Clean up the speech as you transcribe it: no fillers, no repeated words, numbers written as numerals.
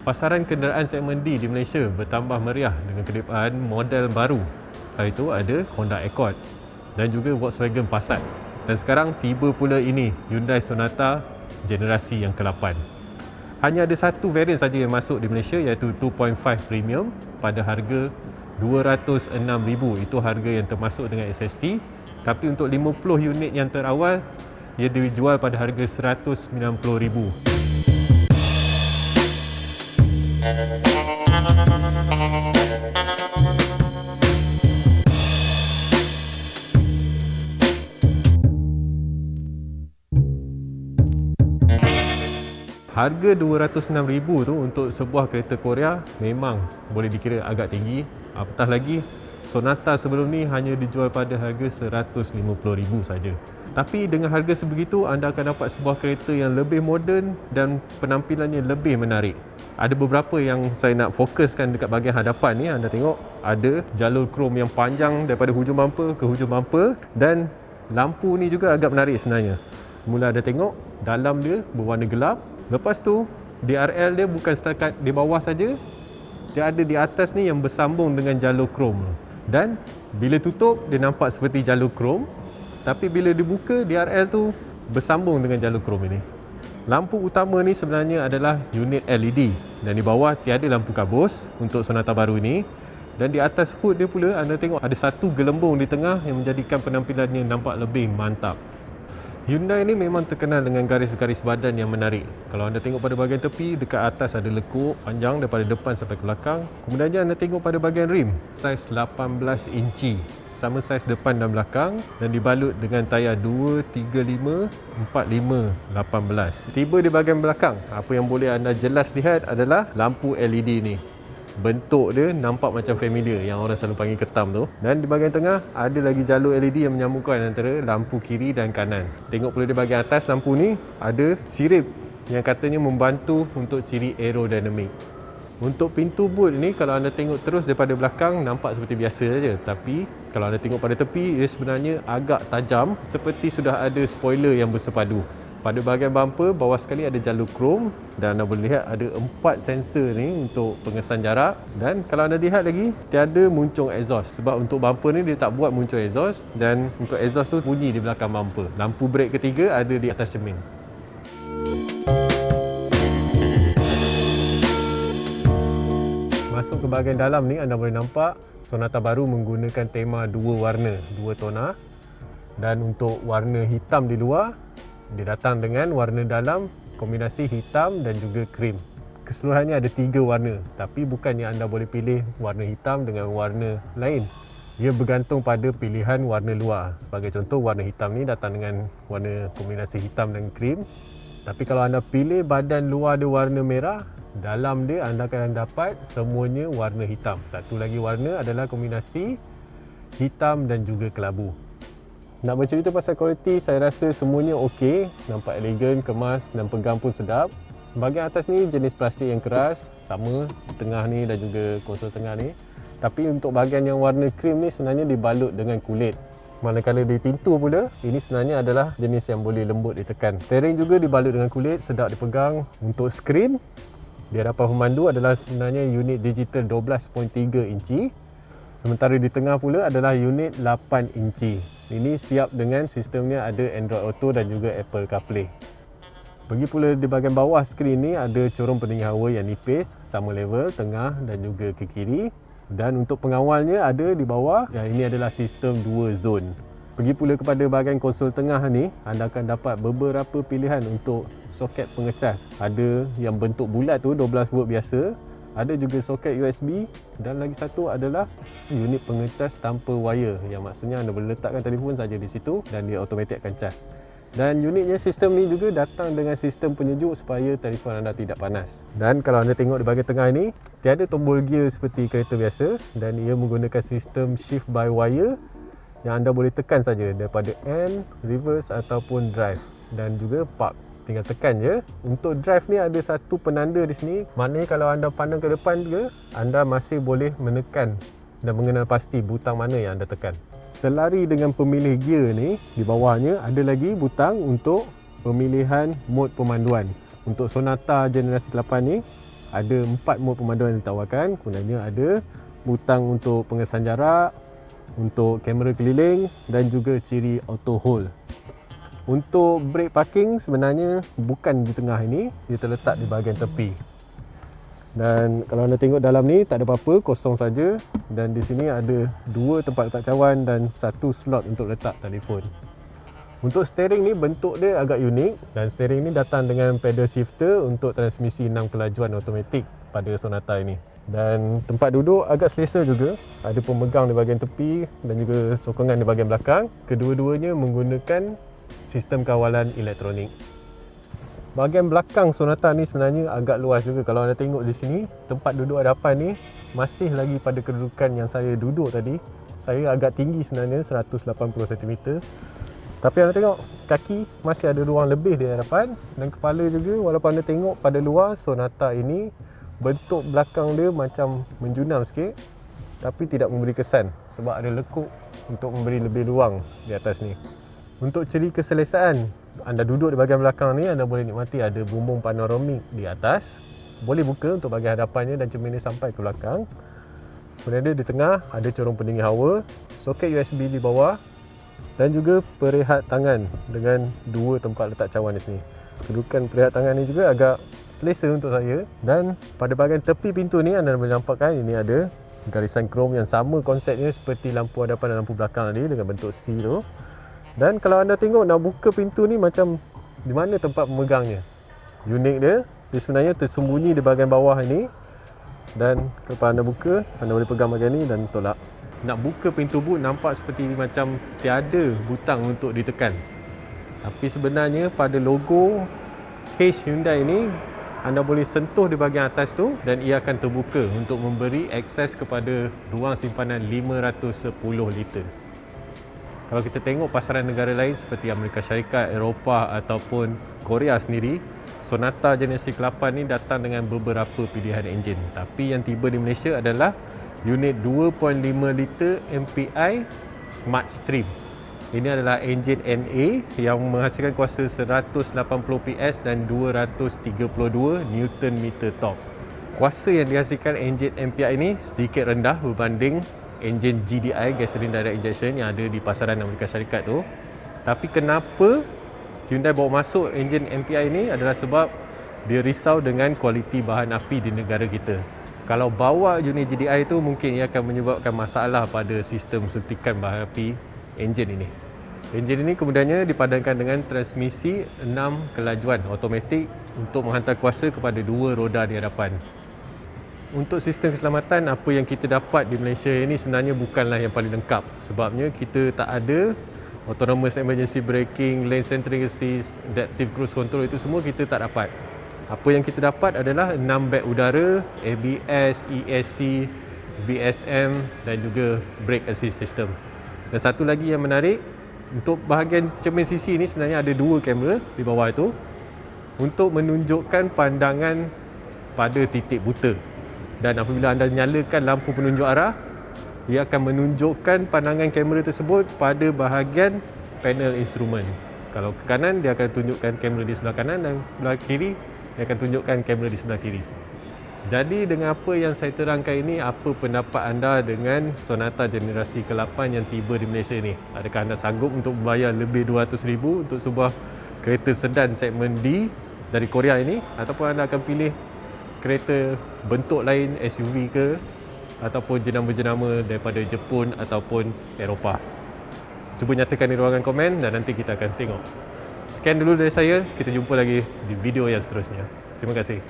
Pasaran kenderaan segmen D di Malaysia bertambah meriah dengan kedipaan model baru. Kali itu ada Honda Accord dan juga Volkswagen Passat. Dan sekarang tiba pula ini Hyundai Sonata generasi yang ke-8. Hanya ada satu varian saja yang masuk di Malaysia, iaitu 2.5 Premium pada harga RM206,000. Itu harga yang termasuk dengan SST. Tapi untuk 50 unit yang terawal, ia dijual pada harga RM190,000. Harga RM206,000 tu untuk sebuah kereta Korea memang boleh dikira agak tinggi. Apatah lagi, Sonata sebelum ni hanya dijual pada harga RM150,000 saja. Tapi dengan harga sebegitu, anda akan dapat sebuah kereta yang lebih moden dan penampilannya lebih menarik. Ada beberapa yang saya nak fokuskan dekat bahagian hadapan ni. Anda tengok ada jalur krom yang panjang daripada hujung bumper ke hujung bumper, dan lampu ni juga agak menarik sebenarnya. Mula anda tengok dalam dia berwarna gelap. Lepas tu DRL dia bukan setakat di bawah saja, dia ada di atas ni yang bersambung dengan jalur krom. Dan bila tutup dia nampak seperti jalur krom, tapi bila dibuka DRL tu bersambung dengan jalur krom ini. Lampu utama ni sebenarnya adalah unit LED, dan di bawah tiada lampu kabus untuk Sonata baru ni. Dan di atas hood dia pula anda tengok ada satu gelembung di tengah yang menjadikan penampilannya nampak lebih mantap. Hyundai ni memang terkenal dengan garis-garis badan yang menarik. Kalau anda tengok pada bahagian tepi, dekat atas ada lekuk panjang daripada depan sampai ke belakang. Kemudian anda tengok pada bahagian rim, saiz 18 inci. Sama saiz depan dan belakang, dan dibalut dengan tayar 235 45 18. Tiba di bahagian belakang, apa yang boleh anda jelas lihat adalah lampu LED ni. Bentuk dia nampak macam familiar, yang orang selalu panggil ketam tu. Dan di bahagian tengah ada lagi jalur LED yang menyambungkan antara lampu kiri dan kanan. Tengok pula di bahagian atas lampu ni ada sirip yang katanya membantu untuk ciri aerodinamik. Untuk pintu boot ni, kalau anda tengok terus daripada belakang nampak seperti biasa saja, tapi kalau anda tengok pada tepi, ia sebenarnya agak tajam, seperti sudah ada spoiler yang bersepadu. Pada bahagian bumper, bawah sekali ada jalur krom, dan anda boleh lihat ada 4 sensor ni untuk pengesan jarak. Dan kalau anda lihat lagi, tiada muncung exhaust, sebab untuk bumper ni dia tak buat muncung exhaust, dan untuk exhaust tu bunyi di belakang bumper. Lampu brek ketiga ada di atas cermin. Masuk ke bahagian dalam ni, anda boleh nampak Sonata baru menggunakan tema dua warna, dua tona. Dan untuk warna hitam di luar, dia datang dengan warna dalam kombinasi hitam dan juga krim. Keseluruhannya ada 3 warna, tapi bukannya anda boleh pilih warna hitam dengan warna lain. Ia bergantung pada pilihan warna luar. Sebagai contoh, warna hitam ni datang dengan warna kombinasi hitam dan krim. Tapi kalau anda pilih badan luar dia warna merah, dalam dia anda akan dapat semuanya warna hitam. Satu lagi warna adalah kombinasi hitam dan juga kelabu. Nak bercerita pasal kualiti, saya rasa semuanya okey. Nampak elegan, kemas dan pegang pun sedap. Bahagian atas ni jenis plastik yang keras, sama tengah ni dan juga konsol tengah ni. Tapi untuk bahagian yang warna krim ni sebenarnya dibalut dengan kulit. Manakala di pintu pula, ini sebenarnya adalah jenis yang boleh lembut ditekan. Steering juga dibalut dengan kulit, sedap dipegang. Untuk skrin, di hadapan pemandu adalah sebenarnya unit digital 12.3 inci. Sementara di tengah pula adalah unit 8 inci. Ini siap dengan sistemnya ada Android Auto dan juga Apple CarPlay. Pergi pula di bahagian bawah skrin ni ada corong pendingin hawa yang nipis, sama level, tengah dan juga ke kiri. Dan untuk pengawalnya ada di bawah, dan ini adalah sistem 2 zone. Pergi pula kepada bahagian konsol tengah ni, anda akan dapat beberapa pilihan untuk soket pengecas. Ada yang bentuk bulat tu 12 volt biasa, ada juga soket USB, dan lagi satu adalah unit pengecas tanpa wire, yang maksudnya anda boleh letakkan telefon saja di situ dan dia automatik akan cas. Dan unitnya, sistem ni juga datang dengan sistem penyejuk supaya telefon anda tidak panas. Dan kalau anda tengok di bahagian tengah ini, tiada tombol gear seperti kereta biasa, dan ia menggunakan sistem shift by wire yang anda boleh tekan saja daripada N, reverse ataupun drive, dan juga park. Tinggal tekan je. Untuk drive ni ada satu penanda di sini. Maknanya kalau anda pandang ke depan juga, anda masih boleh menekan dan mengenal pasti butang mana yang anda tekan. Selari dengan pemilih gear ni, di bawahnya ada lagi butang untuk pemilihan mod pemanduan. Untuk Sonata generasi ke-8 ni, Ada 4 mod pemanduan yang ditawarkan. Gunanya ada butang untuk pengesan jarak, untuk kamera keliling dan juga ciri auto hold. Untuk brake parking sebenarnya bukan di tengah ini, dia terletak di bahagian tepi. Dan kalau anda tengok dalam ni tak ada apa-apa, kosong saja. Dan di sini ada 2 tempat letak cawan dan 1 slot untuk letak telefon. Untuk steering ni bentuk dia agak unik, dan steering ni datang dengan pedal shifter untuk transmisi 6 kelajuan automatik pada Sonata ini. Dan tempat duduk agak selesa juga, ada pemegang di bahagian tepi dan juga sokongan di bahagian belakang. Kedua-duanya menggunakan sistem kawalan elektronik. Bahagian belakang Sonata ni sebenarnya agak luas juga. Kalau anda tengok di sini, tempat duduk hadapan ni masih lagi pada kedudukan yang saya duduk tadi. Saya agak tinggi sebenarnya, 180 cm. Tapi anda tengok, kaki masih ada ruang lebih di hadapan, dan kepala juga. Walaupun anda tengok pada luar, Sonata ini bentuk belakang dia macam menjunam sikit, tapi tidak memberi kesan sebab ada lekuk untuk memberi lebih ruang di atas ni. Untuk ciri keselesaan, anda duduk di bahagian belakang ni, anda boleh nikmati ada bumbung panoramik di atas. Boleh buka untuk bahagian hadapannya dan cermin dia sampai ke belakang. Kemudian dia di tengah ada corong pendingin hawa, soket USB di bawah, dan juga perehat tangan dengan 2 tempat letak cawan di sini. Kedudukan perehat tangan ni juga agak selesa untuk saya. Dan pada bahagian tepi pintu ni anda boleh nampakkan ini ada garisan krom yang sama konsepnya seperti lampu hadapan dan lampu belakang tadi dengan bentuk C tu. Dan kalau anda tengok nak buka pintu ni macam di mana tempat pemegangnya. Unik dia sebenarnya tersembunyi di bahagian bawah ini. Dan kalau anda buka, anda boleh pegang bahagian ni dan tolak. Nak buka pintu boot nampak seperti macam tiada butang untuk ditekan. Tapi sebenarnya pada logo H Hyundai ini, anda boleh sentuh di bahagian atas tu dan ia akan terbuka untuk memberi akses kepada ruang simpanan 510 liter. Kalau kita tengok pasaran negara lain seperti Amerika Syarikat, Eropah ataupun Korea sendiri, Sonata generasi ke-8 ni datang dengan beberapa pilihan enjin. Tapi yang tiba di Malaysia adalah unit 2.5 liter MPI Smart Stream. Ini adalah enjin NA yang menghasilkan kuasa 180 PS dan 232 Nm torque. Kuasa yang dihasilkan enjin MPI ini sedikit rendah berbanding enjin GDI, gasoline direct injection, yang ada di pasaran Amerika Syarikat tu. Tapi kenapa Hyundai bawa masuk enjin MPI ini adalah sebab dia risau dengan kualiti bahan api di negara kita. Kalau bawa unit GDI itu mungkin ia akan menyebabkan masalah pada sistem suntikan bahan api enjin ini. Enjin ini kemudiannya dipadankan dengan transmisi 6 kelajuan automatik untuk menghantar kuasa kepada 2 roda di hadapan. Untuk sistem keselamatan, apa yang kita dapat di Malaysia ini sebenarnya bukanlah yang paling lengkap. Sebabnya kita tak ada autonomous emergency braking, lane centering assist, adaptive cruise control, itu semua kita tak dapat. Apa yang kita dapat adalah 6 beg udara, ABS, ESC, VSM dan juga brake assist system. Dan satu lagi yang menarik, untuk bahagian cermin sisi ini sebenarnya ada 2 kamera di bawah itu untuk menunjukkan pandangan pada titik buta. Dan apabila anda nyalakan lampu penunjuk arah, ia akan menunjukkan pandangan kamera tersebut pada bahagian panel instrumen. Kalau ke kanan, dia akan tunjukkan kamera di sebelah kanan, dan sebelah kiri dia akan tunjukkan kamera di sebelah kiri. Jadi dengan apa yang saya terangkan ini, apa pendapat anda dengan Sonata generasi ke-8 yang tiba di Malaysia ini? Adakah anda sanggup untuk membayar lebih RM200,000 untuk sebuah kereta sedan segmen D dari Korea ini? Ataupun anda akan pilih kereta bentuk lain, SUV ke, ataupun jenama-jenama daripada Jepun ataupun Eropah? Cuba nyatakan di ruangan komen dan nanti kita akan tengok. Sekian dulu dari saya, kita jumpa lagi di video yang seterusnya. Terima kasih.